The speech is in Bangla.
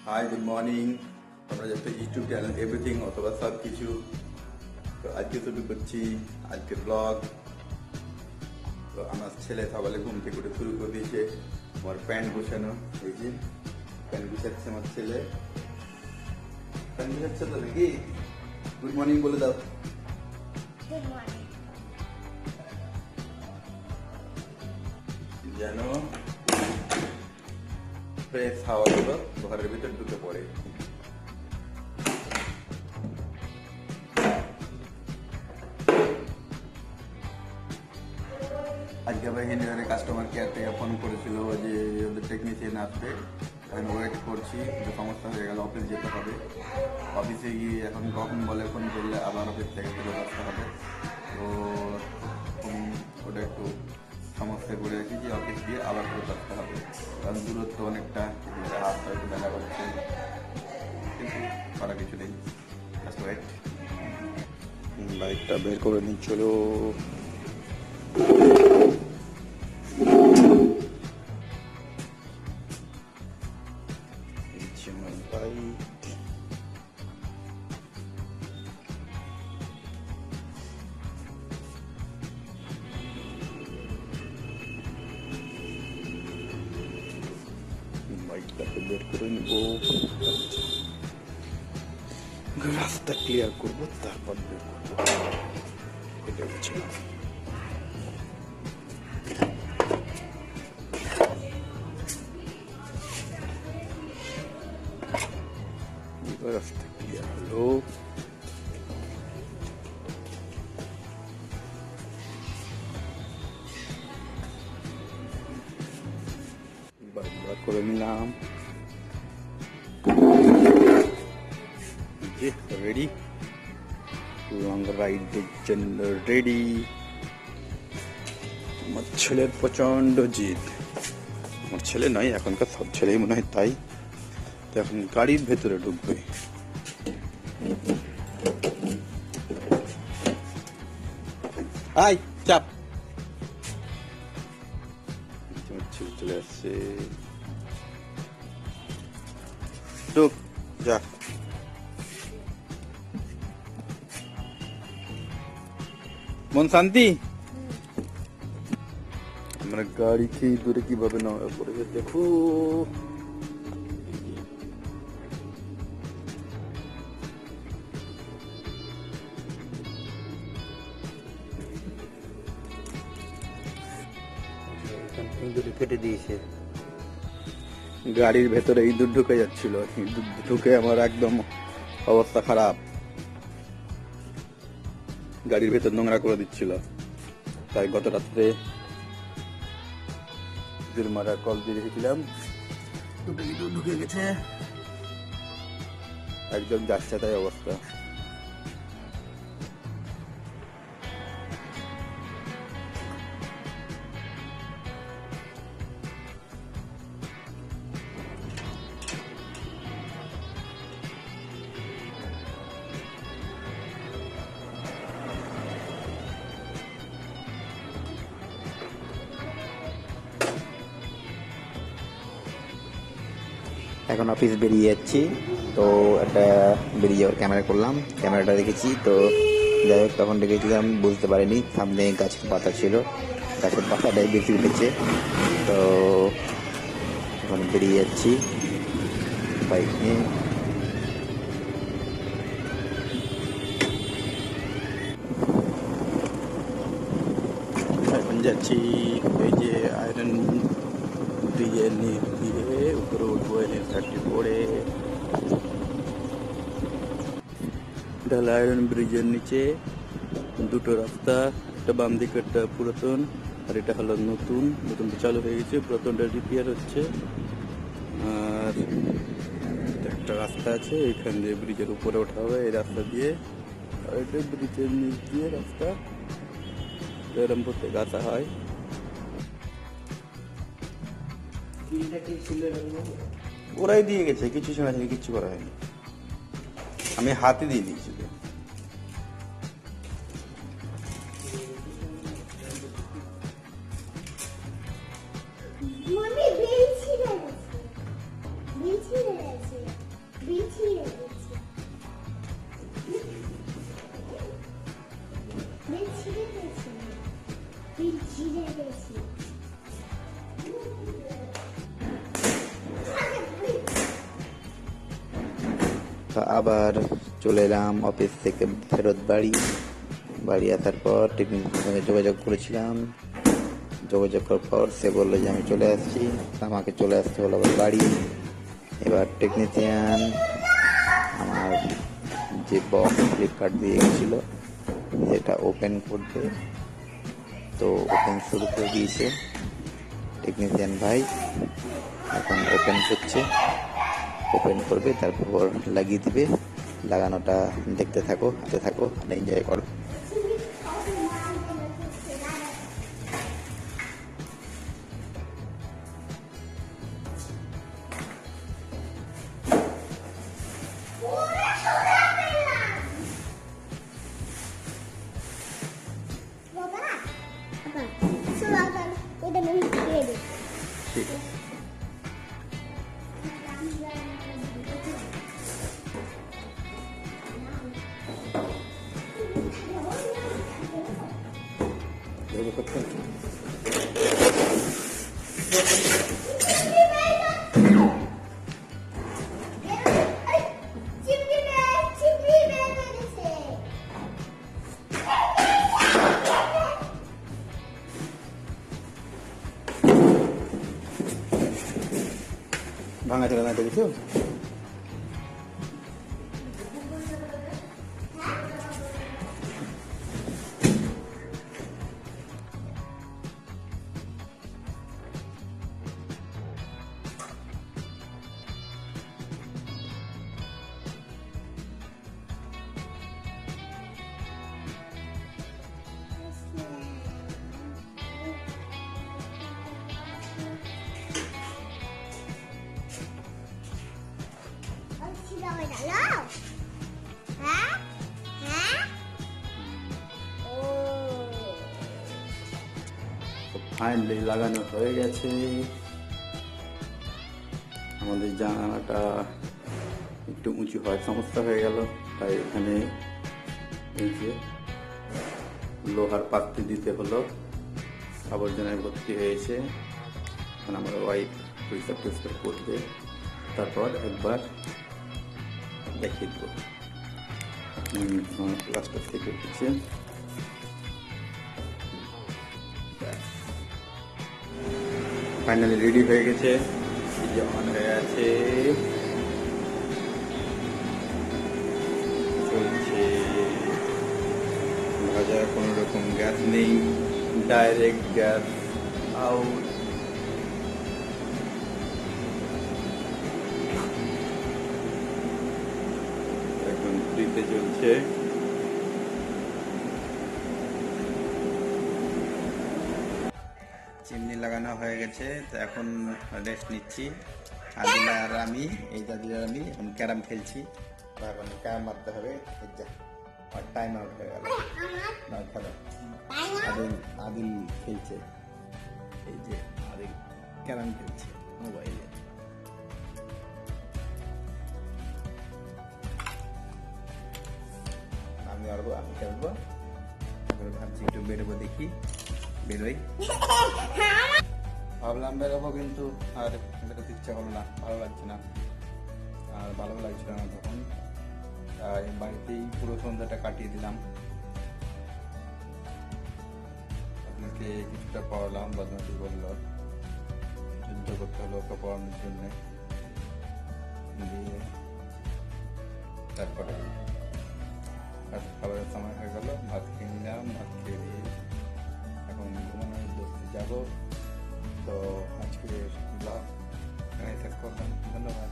Hi good morning. আমরা যত ইউটিউব চ্যানেল এভরিথিং অথবা সব কিছু, তো আজকে শুরু করছি আজকে ব্লগ। তো আমার ছেলে সকালে ঘুম থেকে উঠে শুরু করে দিয়েছে আমার প্যান্ট গোছানো। এই যে প্যান্ট গুছাচ্ছে আমার ছেলে, প্যান্ট গুছাচ্ছে তো নাকি? গুড মর্নিং বলে দাও। Good morning. যেন ফ্রেশ হাওয়াগুলো ঘরের ভিতর ঢুকে পড়ে। আজকে আবার হিন্দিবারে কাস্টমার কেয়ার থেকে ফোন করেছিল যে ওদের টেকনিশিয়ান আসবে, এখন ওয়েট করছি। যে সমস্যা হয়ে গেল, অফিস যেতে হবে। অফিসে গিয়ে এখন কখন বলে, ফোন করলে আবার অফিস থেকে ফিরে আসতে হবে। তো ওটা একটু সমস্যায় পড়ে রেখেছি যে অফিস গিয়ে আবার ফেরত আসতে হবে, কারণ দূরত্ব অনেকটা, হাতটা একটু দেখা করছে, কিন্তু করা কিছু নেই। Just wait. বাইকটা বের করে নিচ্ছিল। বাইকটাকে বের করে নিব, রাস্তা ক্লিয়ার করবো, তারপর বের করবো। এটা হচ্ছে রাস্তা ক্লিয়ার হলো। করে নিলাম। রেডি, লং রাইডের জন্য রেডি। আমার ছেলের প্রচন্ড জিদ। আমার ছেলে নয়, এখনকার সব ছেলেই মনে হয় তাই। তো এখন গাড়ির ভেতরে ঢুকবে। আয় চাপ, চলে আসছে। ঢুক যা। মন শান্তি। আমরা গাড়ি খেয়ে দূরে কিভাবে নামা পড়েছে দেখো। কেটে দিয়েছে। গাড়ির ভেতরে ইঁদুর ঢুকে যাচ্ছিল, ইঁদুর ঢুকে আমার একদম অবস্থা খারাপ। গাড়ির ভেতর নোংরা করে দিচ্ছিল, তাই গত রাত্রে ইঁদুর মারা কল দিয়ে রেখেছিলাম। দুটো ইঁদুর ঢুকে গেছে, একদম যাচ্ছে তাই অবস্থা। এখন অফিস বেরিয়ে যাচ্ছি, তো একটা বেরিয়ে যাওয়ার ক্যামেরা করলাম, ক্যামেরাটা দেখেছি। তো যাই হোক, তখন দেখেছিলাম বুঝতে পারিনি সামনে গাছের পাতা ছিল, গাছের পাতাটাই বেশি উঠেছে। তো এখন বেরিয়ে যাচ্ছি বাইক নিয়ে। এখন যাচ্ছি এই যে আয়রন ব্রিজের নিচ দিয়ে উপরে উঠবো, এনএস-30 পড়ে। ঢালা আয়রন ব্রিজের নিচে দুটো রাস্তা, একটা বাম দিকে, একটা পুরাতন, আর এটা হলো নতুন। নতুনটা চালু হয়ে গেছে, পুরাতনটা রিপেয়ার হচ্ছে। আর একটা রাস্তা আছে, এখান দিয়ে ব্রিজের উপরে ওঠা হবে এই রাস্তা দিয়ে। আর এটা ব্রিজের নিচ দিয়ে রাস্তা, এরম প্রত্যেক আসা হয়। ওরাই দিয়ে গেছে, কিছু ছেড়াছাড়ি কিচ্ছু করা হয়নি, আমি হাতে দিয়ে দিয়েছি। Mommy, বেল ছিঁড়ে গেছে। বেল ছিঁড়ে গেছে বিল ছিঁড়ে গেছে বিল ছিঁড়ে গেছে বিল ছিঁড়ে গেছে তো আবার চলে এলাম অফিস থেকে ফেরত বাড়ি আসার পর টেকনিশিয়ানের সঙ্গে যোগাযোগ করেছিলাম। যোগাযোগ করার পর সে বললো যে আমি চলে আসছি। আমাকে চলে আসতে হলো আবার বাড়ি। এবার টেকনিশিয়ান আমার যে বক্স ফ্লিপকার্ট দিয়ে গেছিল সেটা ওপেন করবে, তো ওপেন শুরু করে দিয়েছে টেকনিশিয়ান ভাই। এখন ওপেন করবে, তারপর লাগিয়ে দিবে। লাগানোটা দেখতে থাকো, হাতে থাকো আর এনজয় করো। ঠিক আছে। এভাবে করতে হবে। ভাঙা চলে না দেখেছো? ফাইনালি লাগানো হয়ে গেছে। আমাদের জানালাটা একটু উঁচু হওয়ার সমস্যা হয়ে গেল, তাই এখানে এই যে লোহার পাত্তি দিতে হলো। আবর্জনায় ভর্তি হয়েছে। এখন আমার ওয়াইফ পরিষ্কার করবে, তারপর একবার দেখিয়ে দেবো। প্লাস্টার থেকে উঠেছে। ফাইনালি রেডি হয়ে গেছে, অন হয়ে আছে, চলছে ভাজা। কোনো রকম গ্যাস নেই, ডাইরেক্ট গ্যাস আউট। এখন ফ্রিতে চলছে। চিমনি লাগানো হয়ে গেছে, তো এখন রেস্ট নিচ্ছি। আদিলা আর আমি, এখন ক্যারাম খেলছি। এখন ক্যারাম মারতে হবে। আর টাইম আউট হয়ে গেল, না খেলো। আদিল খেলছে, এই যে আদিল ক্যারাম খেলছে মোবাইলে। আমি খেলবো। ভাবছি একটু বেরোবো, দেখি বেরোই। ভাবলাম বেরোবো, কিন্তু আর বেরোতে ইচ্ছা হলো না, ভালো লাগছে না। আর ভালো লাগছিল না তখন, তাই বাড়িতেই পুরো সন্ধ্যাটা কাটিয়ে দিলাম। আপনাকে কিছুটা পড়ালাম, বদমাশি বললো, যুদ্ধ করতে হলো ওকে পড়ানোর জন্য। দিয়ে তারপরে খাবারের সময় হয়ে গেল, ভাত খেয়ে নিলাম। ভাত খেয়ে দিয়ে এখন ঘুমানোর বসতে যাবো। তো আজকে ব্লগ এখানে শেষ করলাম। ধন্যবাদ।